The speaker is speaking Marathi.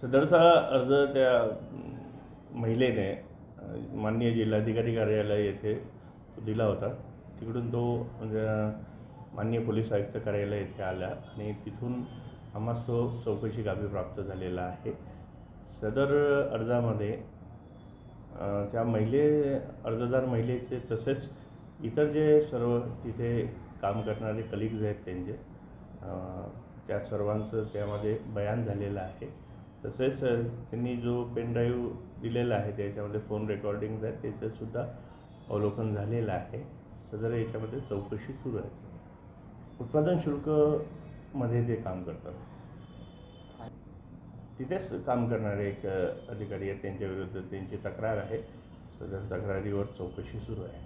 सदरचा अर्ज त्या महिलेने माननीय जिल्हाधिकारी कार्यालय येथे दिला होता। तिकडून तो माननीय पोलीस आयुक्त कार्यालय येथे आला आणि तिथून आम्हाला तो चौकशी गावी प्राप्त झालेला आहे। सदर अर्जामध्ये त्या अर्जदार महिलेचे तसेच इतर जे सर्व तिथे काम करणारे कलिग्ज आहेत त्यांचे त्या सर्वांचं त्यामध्ये बयान झालेलं आहे। तसेच त्यांनी जो पेन ड्राईव्ह दिलेला आहे त्याच्यामध्ये फोन रेकॉर्डिंग्स आहेत त्याचंसुद्धा अवलोकन झालेलं आहे। सदर याच्यामध्ये चौकशी सुरू आहे। उत्पादन शुल्कमध्ये ते काम करतात, तिथेच काम करणारे एक अधिकारी आहेत, त्यांच्या विरुद्ध त्यांची तक्रार आहे। सदर तक्रारीवर चौकशी सुरू आहे।